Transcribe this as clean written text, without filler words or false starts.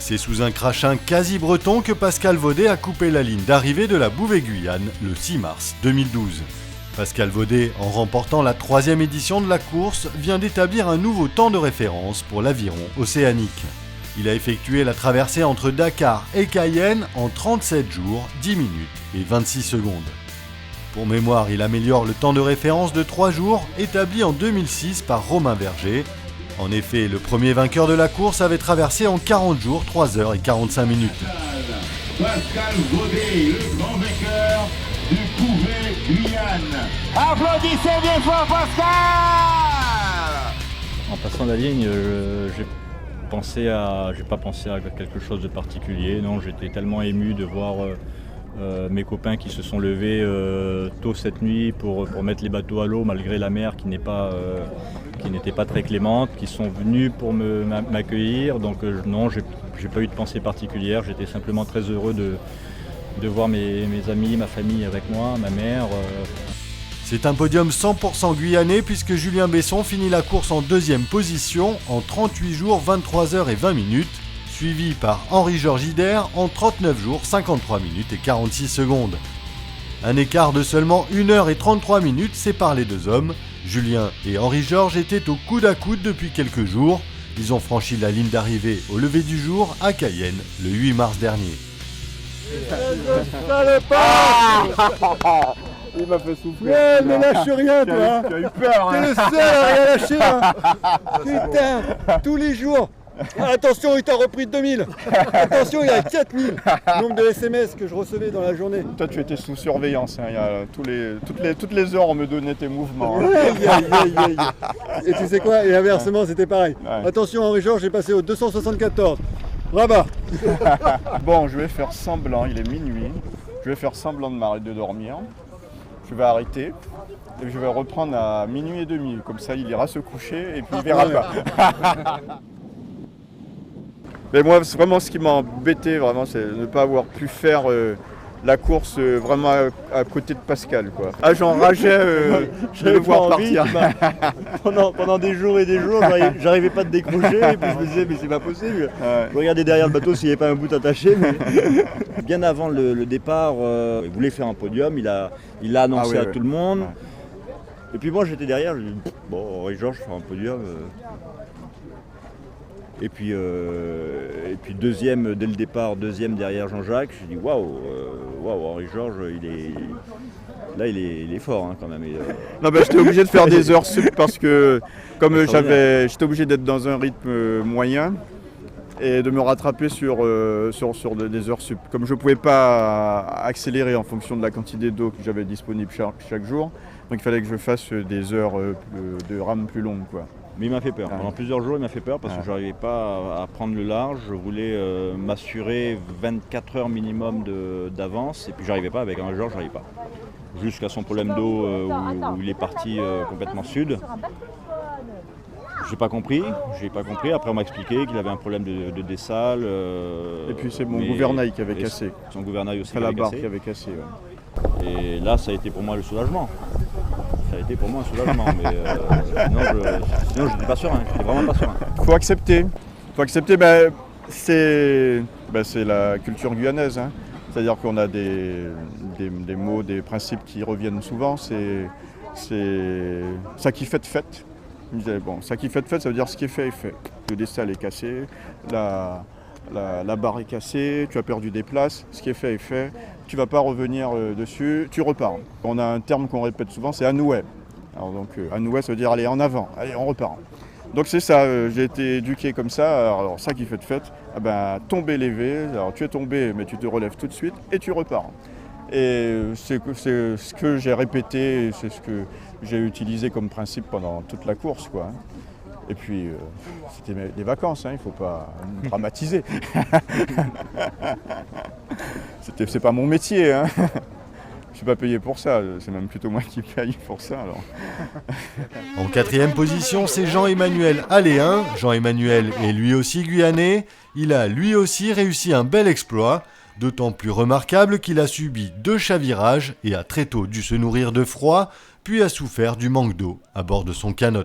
C'est sous un crachin quasi breton que Pascal Vaudet a coupé la ligne d'arrivée de la Bouvet-Guyane le 6 mars 2012. Pascal Vaudet, en remportant la 3e édition de la course, vient d'établir un nouveau temps de référence pour l'aviron océanique. Il a effectué la traversée entre Dakar et Cayenne en 37 jours, 10 minutes et 26 secondes. Pour mémoire, il améliore le temps de référence de 3 jours établi en 2006 par Romain Verger. En effet, le premier vainqueur de la course avait traversé en 40 jours, 3 heures et 45 minutes. Pascal Vaudet, le grand vainqueur du Bouvet-Guyane. Applaudissez bien fort Pascal! En passant la ligne, j'ai pas pensé à quelque chose de particulier. Non, j'étais tellement ému de voir mes copains qui se sont levés tôt cette nuit pour mettre les bateaux à l'eau malgré la mer qui n'était pas très clémente, qui sont venus pour m'accueillir. Donc non, j'ai pas eu de pensée particulière. J'étais simplement très heureux de voir mes amis, ma famille avec moi, ma mère. C'est un podium 100% guyanais puisque Julien Besson finit la course en 2e position en 38 jours, 23 heures et 20 minutes, suivi par Henri-Georges Hider en 39 jours, 53 minutes et 46 secondes. Un écart de seulement 1 heure et 33 minutes sépare les deux hommes. Julien et Henri-Georges étaient au coude à coude depuis quelques jours. Ils ont franchi la ligne d'arrivée au lever du jour à Cayenne le 8 mars dernier. Il m'a fait souffler. Ouais, ne lâche rien, toi. Tu as eu peur, T'es hein. le seul à rien lâcher, hein. Putain, tous les jours. Attention, il t'a repris 2000. Attention, il y a 4000. Nombre de SMS que je recevais dans la journée. Toi, tu étais sous surveillance. Hein. Il y a toutes les heures, on me donnait tes mouvements. Hein. Aïe, aïe, aïe, aïe. Et tu sais quoi? Et inversement, c'était pareil. Ouais. Attention, Henri-Georges, j'ai passé au 274. Rabat. Bon, je vais faire semblant, il est minuit. Je vais faire semblant de m'arrêter de dormir. Je vais arrêter. Et je vais reprendre à minuit et demi. Comme ça, il ira se coucher et puis il verra pas. Mais moi, c'est vraiment ce qui m'a embêté, vraiment, c'est de ne pas avoir pu faire la course vraiment à côté de Pascal, quoi. Ah, j'enrageais de le voir partir. Pendant des jours et des jours, j'arrivais pas à te décrocher, et puis je me disais, mais c'est pas possible. Ouais. Je regardais derrière le bateau s'il n'y avait pas un bout attaché. Mais... Bien avant le départ, il voulait faire un podium, il l'a annoncé tout le monde. Ouais. Et puis moi, j'étais derrière, je dis, bon, Henri-Georges, faire un podium. Et puis deuxième dès le départ, deuxième derrière Jean-Jacques, j'ai dit waouh, Henri-Georges, il est fort hein, quand même. Non, ben, j'étais obligé de faire des heures sup parce que comme j'étais obligé d'être dans un rythme moyen et de me rattraper sur des heures sup. Comme je ne pouvais pas accélérer en fonction de la quantité d'eau que j'avais disponible chaque jour, donc il fallait que je fasse des heures de rame plus longues, quoi. Mais il m'a fait peur. Pendant plusieurs jours, il m'a fait peur parce que je n'arrivais pas à prendre le large. Je voulais m'assurer 24 heures minimum d'avance. Et puis j'arrivais pas avec Henri-Georges, j'arrivais pas. Jusqu'à son problème d'eau où il est parti complètement sud. J'ai pas compris. Après on m'a expliqué qu'il avait un problème de dessal. Et puis c'est mon gouvernail qui avait cassé. Son gouvernail aussi. C'est la barre qui avait cassé. Ouais. Et là, ça a été pour moi le soulagement. Mais sinon j'étais pas serein, j'étais vraiment pas serein. Faut accepter, c'est la culture guyanaise. Hein. C'est-à-dire qu'on a des mots, des principes qui reviennent souvent. C'est ça qui fait de fête. Bon, ça qui fait de fête, ça veut dire ce qui est fait est fait. Le dessal est cassé, la barre est cassée, tu as perdu des places, ce qui est fait, tu ne vas pas revenir dessus, tu repars. On a un terme qu'on répète souvent, c'est anouet. Alors donc anouet, ça veut dire allez en avant, allez on repart. Donc c'est ça, j'ai été éduqué comme ça, alors ça qui fait de fête, tomber lever, alors tu es tombé mais tu te relèves tout de suite et tu repars. Et c'est ce que j'ai répété, c'est ce que j'ai utilisé comme principe pendant toute la course, quoi. Et puis, c'était des vacances, hein, il ne faut pas dramatiser. C'est pas mon métier, hein. Je ne suis pas payé pour ça, c'est même plutôt moi qui paye pour ça. Alors. En 4e position, c'est Jean-Emmanuel Aléin. Jean-Emmanuel est lui aussi guyanais. Il a lui aussi réussi un bel exploit, d'autant plus remarquable qu'il a subi 2 chavirages et a très tôt dû se nourrir de froid, puis a souffert du manque d'eau à bord de son canot.